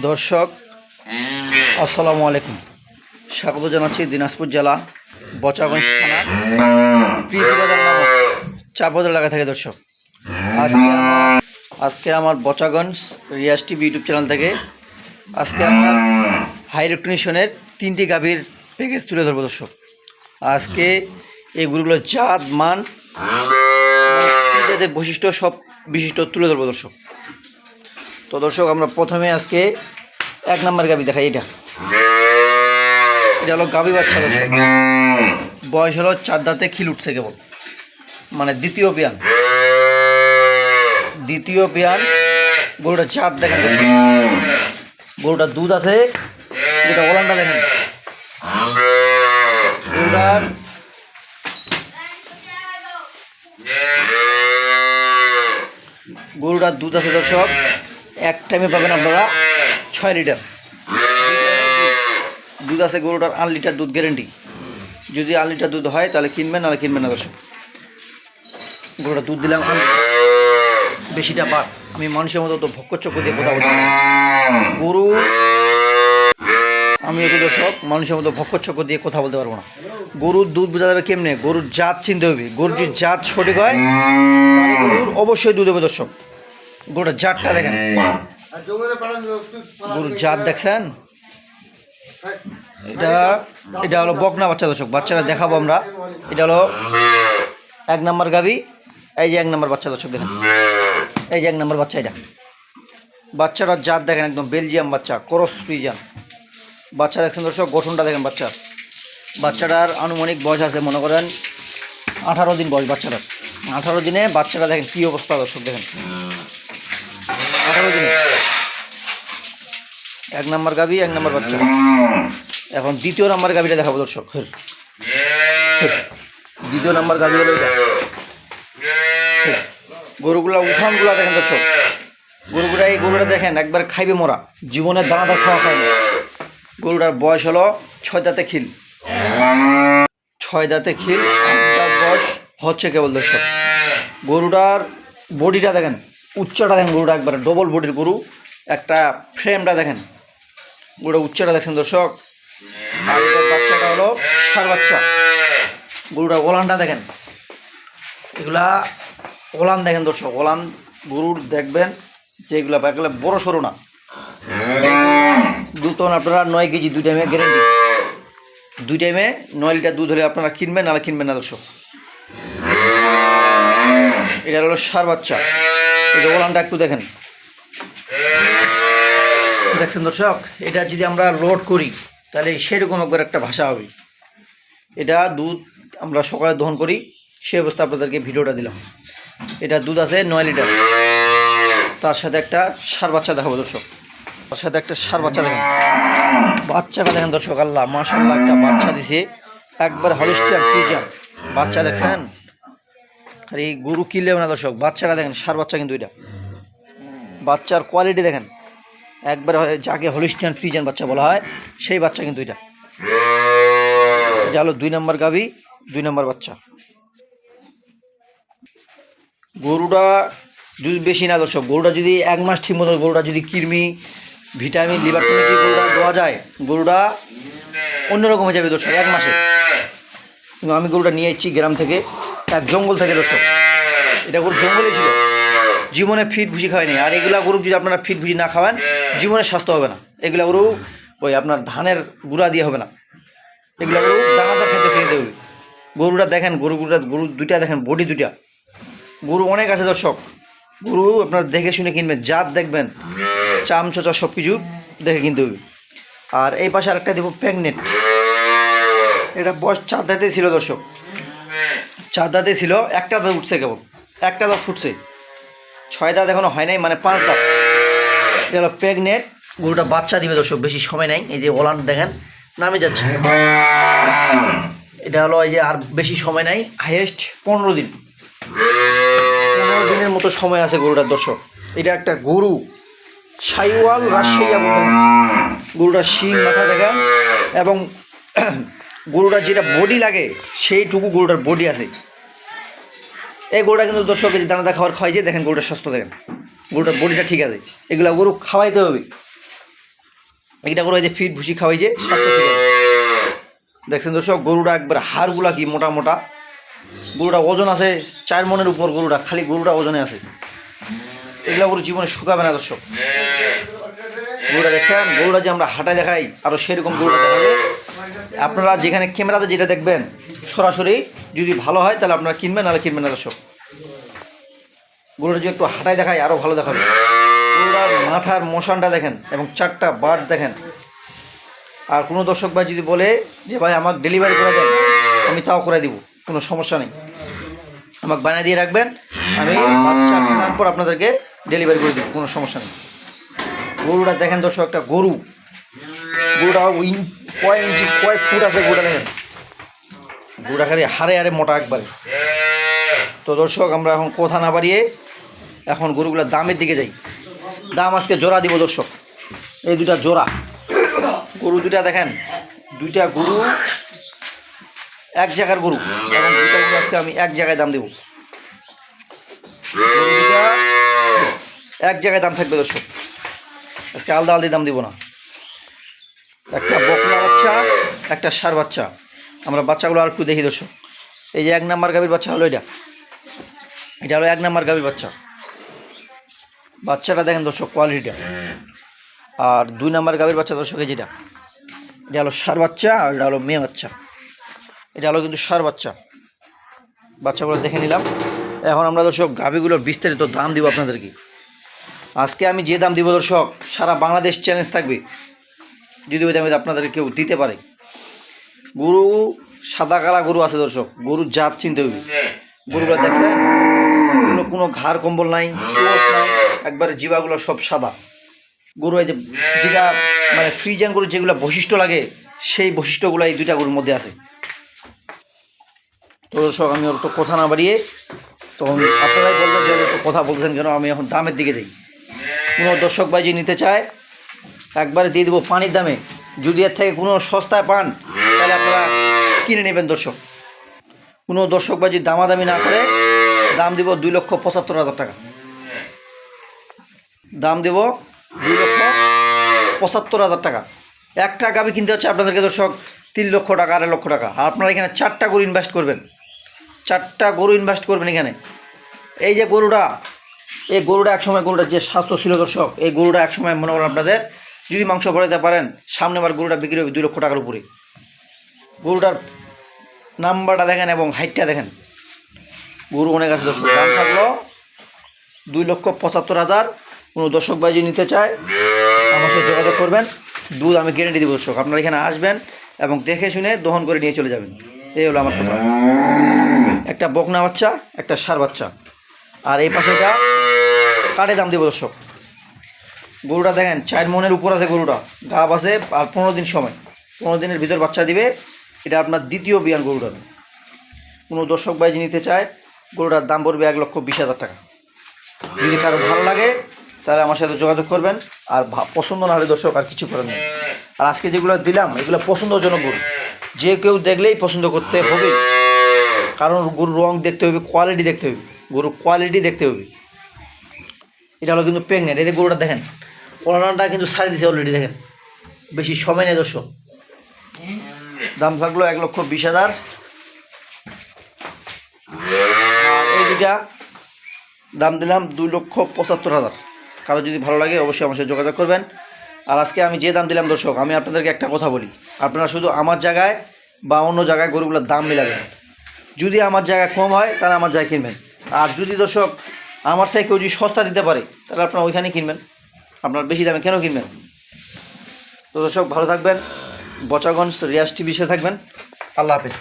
দর্শক আসসালামু আলাইকুম। স্বাগত জানাচ্ছি দিনাজপুর জেলা বচাগঞ্জ থানা প্রীতিবাজার নামক চাপবাজার এলাকা থেকে। দর্শক আজকে আমার Bachaganj Riyaz TV YouTube channel থেকে আজকে আমার হাই ইলেকট্রনিশনের 3টি গাভীর প্যাকেজ তুলে ধরবো। দর্শক আজকে এই গরুগুলোর জাত মান যাদের বৈশিষ্ট্য সব বিশিষ্ট তুলে ধরবো। দর্শক আমরা প্রথমে আজকে 1 নম্বর গাভী দেখাই। এটা হলো গাভী বাচ্চা। দর্শক বয়স হলো 4 দাঁতে খিল উঠছে কেবল, মানে দ্বিতীয় বিয়ান। গরুটার জাত দেখেন দর্শক, গরুটার দুধ আছে, যেটা ওলানটা দেখেন। গরুটার দুধ আছে দর্শক, এক টাইমে পাবেন আপনারা 6 লিটার দুধ আছে। গরুটার 8 লিটার দুধ গ্যারেন্টি। যদি 8 লিটার দুধ হয় তাহলে কিনবেন, নাহলে কিনবেন না। দর্শক গরুটা দুধ দিলাম, বেশিটা পার। আমি মানুষের মতো তো ভক্কচক্র দিয়ে কথা বলতে গরু আমি ওকে দর্শক মানুষের মতো ভক্কচক্র দিয়ে কথা বলতে পারবো না। গরুর দুধ বোঝা যাবে কেমনে, গরুর জাত চিনতে হবে। গরুর যদি জাত সঠিক হয় গরুর অবশ্যই দুধ হবে। দর্শক গরুটার জাতটা দেখেন, গরুর জাত দেখছেন। এটা হলো বকনা বাচ্চা। দর্শক বাচ্চাটা দেখাবো আমরা। এটা হলো 1 নম্বর গাভী। এই যে 1 নম্বর বাচ্চা। দর্শক দেখেন, এই যে 1 নম্বর বাচ্চা। এটা বাচ্চাটার জাত দেখেন, একদম বেলজিয়াম বাচ্চা, ক্রস ফ্রিজিয়ান বাচ্চা দেখছেন। দর্শক গঠনটা দেখেন বাচ্চাটার আনুমানিক বয়স আছে মনে করেন 18 দিন বয়স বাচ্চাটার। 18 দিনে বাচ্চাটা দেখেন কী অবস্থা। দর্শক দেখেন 18 দিনে 1 নম্বর গাভী, 1 নম্বর বাচ্চা। এখন 2য় নম্বর গাভীটা দেখাবো। দর্শক 2য় নম্বর গাভী হলো এটা। গরুগুলা উঠানগুলা দেখেন দর্শক, এই গরুটা দেখেন একবার খাইবে মরা, জীবনের দানাদার খাওয়া খায়নি। গরুটার বয়স হলো 6 দাঁতে খিল। 6 দাঁতে খিল, 8 দাঁত বয়স হচ্ছে কেবল। দর্শক গরুটার বডিটা দেখেন, উচ্চটা দেখেন। গরুটা একবার ডবল বডির গরু, একটা ফ্রেমটা দেখেন। গরুটা উচ্চটা দেখছেন দর্শক। আর এটার বাচ্চাটা হলো ষাঁড় বাচ্চা। গরুটার ওলানটা দেখেন, এগুলা ওলান দেখেন দর্শক। ওলান গরুর দেখবেন যে এগুলা বড় সরো না। দুধ তখন আপনারা 9 কেজি 2 টাইমে গ্যারেন্টি। 2 টাইমে 9 লিটার দুধ হলে আপনারা কিনবেন, নাহলে কিনবেন না। দর্শক এটা হলো ষাঁড় বাচ্চা। এটা ওলানটা একটু দেখেন, দেখছেন দর্শক। এটা যদি আমরা লোড করি তাহলে সেরকম একবার একটা ভাষা হবে। এটা দুধ আমরা সকালে দহন করি, সেই অবস্থা আপনাদেরকে ভিডিওটা দিলাম। এটা দুধ আছে 9 লিটার। তার সাথে একটা ষাঁড় বাচ্চা দেখাবো দর্শক। তার সাথে একটা ষাঁড় বাচ্চা দেখেন, বাচ্চাটা দেখেন দর্শক। আল্লাহ মাশাআল্লাহ, একটা বাচ্চা দিছে একবার হলিস্টিয়ান ফ্রিজিয়ান বাচ্চা দেখছেন। আর এই গরু কিনলেও না দর্শক, বাচ্চাটা দেখেন, ষাঁড় বাচ্চা। কিন্তু এটা বাচ্চার কোয়ালিটি দেখেন, একবার যাকে হলিস্টিয়ান ফ্রিজিয়ান বাচ্চা বলা হয় সেই বাচ্চা। কিন্তু এটা হলো 2 নম্বর গাভী, 2 নম্বর বাচ্চা। গরুটা যদি বেশি না দর্শক, গরুটা যদি 1 মাস ঠিক মতো গরুটা যদি কৃমি ভিটামিন লিভার টনিক গরুটা দেওয়া যায়, গরুটা অন্যরকম হয়ে যাবে দর্শক 1 মাসে। কিন্তু আমি গরুটা নিয়ে এসেছি গ্রাম থেকে, এক জঙ্গল থেকে। দর্শক এটা গরু জঙ্গলে ছিল, জীবনে ফিট ভুসি খাওয়ায়নি। আর এগুলা গরু যদি আপনারা ফিট ভুসি না খাওয়ান, জীবনে স্বাস্থ্য হবে না। এগুলা গরু ওই আপনার ধানের গুঁড়া দিয়ে হবে না, এগুলা গরু দানাদার খাদ্য খেয়ে দেবে। গরুটা দেখেন, গরু দুইটা দেখেন, বডি দুইটা। গরু অনেক আছে দর্শক, গরু আপনার দেখে শুনে কিনবেন, জাত দেখবেন, চাম চোচা সব কিছু দেখে কিনতে হবে। আর এই পাশে আরেকটা দেবো প্রেগনেন্ট। এটা বয়স 4 দাঁতে ছিল দর্শক, 4 দাঁতে ছিল। একটা দাঁত উঠছে কেবল, একটা দাঁত ফুটছে। 6 দাঁত এখনো হয় নাই, মানে 5 দাঁত। এটা হলো প্রেগনেন্ট। গরুটা বাচ্চা দিবে দর্শক, বেশি সময় নাই। এই যে ওলান দেখেন নামে যাচ্ছে। এটা হলো এই যে আর বেশি সময় নাই, হাইয়েস্ট 15 দিন, 15 দিনের মতো সময় আছে গরুটার। দর্শক এটা একটা গরু সাইওয়াল রাজশাহী আবু। গরুটার শিং মাথা দেখেন, এবং গরুটার যেটা বডি লাগে সেইটুকু গরুটার বডি আছে। এই গরুটা কিন্তু দর্শক যে দানাদার খাবার খাওয়াইছে, দেখেন গরুটার স্বাস্থ্য দেখেন, গরুটার বডিটা ঠিক আছে। এগুলো গরু খাওয়াইতে হবে। এইটা করে যে ফিট ভুসি খাওয়াই যে স্বাস্থ্য ঠিক আছে। দেখছেন দর্শক গরুটা একবার হাড়গুলা কি মোটা মোটা, গরুটা ওজন আছে 4 মনের উপর, গরুটা খালি গরুটা ওজনে আছে। এগুলো গরু জীবনে শুকাবে না দর্শক। গরুটা দেখছেন, গরুটা যে আমরা হাঁটায় দেখাই আরও সেরকম গরুটা দেখাবে। আপনারা যেখানে ক্যামেরাতে যেটা দেখবেন সরাসরি যদি ভালো হয় তাহলে আপনারা কিনবেন, নাহলে কিনবেন না দর্শক। গরুটা যদি একটু হাঁটায় দেখাই আরও ভালো দেখাবে। গরুটার মাথার মোশনটা দেখেন এবং 4টা বাট দেখেন। আর কোনো দর্শক ভাই যদি বলে যে ভাই আমাকে ডেলিভারি করে দেন, আমি তাও করে দিব, কোনো সমস্যা নেই। আমাকে বানিয়ে দিয়ে রাখবেন, আমি বাচ্চা কেনার পর আপনাদেরকে ডেলিভারি করে দিব, কোনো সমস্যা নেই। গরুটা দেখেন দর্শক, একটা গরুটা কয় ইঞ্চি কয় ফুট আছে গরুটা দেখেন। গরুটা খালি হারে হারে মোটা একবারে। তো দর্শক আমরা এখন কথা না বাড়িয়ে এখন গরুগুলোর দামের দিকে যাই। দাম আজকে জোড়া দিব দর্শক। এই দুটা জোড়া গরু, দুটা দেখেন, দুইটা গরু এক জায়গার গরু, এবং দুইটা গরু আজকে আমি এক জায়গায় দাম দেব। গরু দুটা এক জায়গায় দাম থাকবে দর্শক, আজকে আলাদা আলাদা দাম দিব না। একটা বকনা বাচ্চা, একটা ষাঁড় বাচ্চা। আমরা বাচ্চাগুলো আর একটু দেখি দর্শক। এই যে 1 নাম্বার গাভীর বাচ্চা হলো এটা হলো 1 নাম্বার গাভীর বাচ্চা। বাচ্চাটা দেখেন দর্শক কোয়ালিটিটা। আর 2 নাম্বার গাভীর বাচ্চা দর্শক, এই যেটা এটা হলো ষাঁড় বাচ্চা, আর এটা হলো মেয়ে বাচ্চা। এটা হলো কিন্তু ষাঁড় বাচ্চা। বাচ্চাগুলো দেখে নিলাম। এখন আমরা দর্শক গাভীগুলোর বিস্তারিত দাম দিব আপনাদেরকে। আজকে আমি যে দাম দিব দর্শক, সারা বাংলাদেশ চ্যালেঞ্জ থাকবে যদি ওই দামে আপনাদের কেউ দিতে পারে। গরু সাদা কালা গরু আছে দর্শক, গরুর জাত চিনতে হবে। গরুগুলো দেখছেন, এগুলো কোনো ঘাড় কম্বল নাই, চোষ নাই, একবারে জিবাগুলো সব সাদা। গরু এই যে যেটা মানে ফ্রিজিয়ান গরুর যেগুলো বৈশিষ্ট্য লাগে, সেই বৈশিষ্ট্যগুলো এই দুইটা গরুর মধ্যে আছে। তো দর্শক আমি একটু কথা না বাড়িয়ে, তখন আপনারাই বলবেন যে একটু কথা বলছেন কেন। আমি এখন দামের দিকে যাই। কোনো দর্শক ভাই যে নিতে চায় একবারে দিয়ে দেবো পানির দামে। যদি এর থেকে কোনো সস্তায় পান তাহলে আপনারা কিনে নেবেন দর্শক। কোনো দর্শক ভাই যদি দামাদামি না করে, দাম দেব 2,75,000 টাকা। দাম দেব 2,75,000 টাকা। একটা গাভী কিনতে হচ্ছে আপনাদেরকে দর্শক 3 লক্ষ টাকা, 2.5 লক্ষ টাকা। আর আপনারা এখানে 4টা গরু ইনভেস্ট করবেন, 4টা গরু ইনভেস্ট করবেন এখানে। এই যে গরুটা, এই গরুটা একসময় গরুটার যে স্বাস্থ্য ছিল দর্শক, এই গরুটা একসময় মনে করেন আপনাদের যদি মাংস বাড়াতে পারেন, সামনেবার গরুটা বিক্রি হবে 2 লক্ষ টাকার উপরে। গরুটার নাম্বারটা দেখেন এবং হাইটটা দেখেন, গরু অনেক আছে দর্শক। দাম থাকলো 2,75,000। কোনো দর্শক ভাই যদি নিতে চায় আমার সাথে যোগাযোগ করবেন। দুধ আমি গ্যারেন্টি দেবো দর্শক। আপনারা এখানে আসবেন এবং দেখে শুনে দহন করে নিয়ে চলে যাবেন। এই হলো আমার কথা। একটা বকনা বাচ্চা, একটা ষাঁড় বাচ্চা। আর এই পাশে এটা কাটে দাম দেবো দর্শক। গরুটা দেখেন 4 মনের উপর আছে, গরুটা গাব আছে, আর 15 দিন সময়, 15 দিনের ভিতর বাচ্চা দিবে। এটা আপনার দ্বিতীয় বিয়ান গরুটার। কোনো দর্শক ভাই নিতে চায়, গরুটার দাম পড়বে 1,20,000 টাকা। যদি কারো ভালো লাগে তাহলে আমার সাথে যোগাযোগ করবেন। আর পছন্দ না হলে দর্শক আর কিছু করার নেই। আর আজকে যেগুলো দিলাম এগুলো পছন্দজনক গরু, যে কেউ দেখলেই পছন্দ করতে হবে। কারণ গরুর রং দেখতে হবে, কোয়ালিটি দেখতে হবে, গরুর কোয়ালিটি দেখতে হবে। এটা হলো কিন্তু প্রেগনেন্ট। এদের গরুটা দেখেন, ওনারটা কিন্তু ছাড়ি দিছে অলরেডি, দেখেন বেশি সময় নেই দর্শক। দাম থাকলো 1,20,000। এই দুটা দাম দিলাম 2,75,000। কারো যদি ভালো লাগে অবশ্যই আমার সাথে যোগাযোগ করবেন। আর আজকে আমি যে দাম দিলাম দর্শক, আমি আপনাদেরকে একটা কথা বলি, আপনারা শুধু আমার জায়গায় বা অন্য জায়গায় গরুগুলোর দাম মিলাবেন। যদি আমার জায়গায় কম হয় তাহলে আমার জায়গায় কিনবেন। আর যদি দর্শক আমার থেকে কেউ যদি সস্তা দিতে পারে তাহলে আপনারা ওইখানেই কিনবেন। আপনার বেশি দামে কেন কিনবেন? তো দর্শক ভালো থাকবেন, বচাগঞ্জ রিয়াজ টিভি সাথে থাকবেন। আল্লাহ হাফেজ।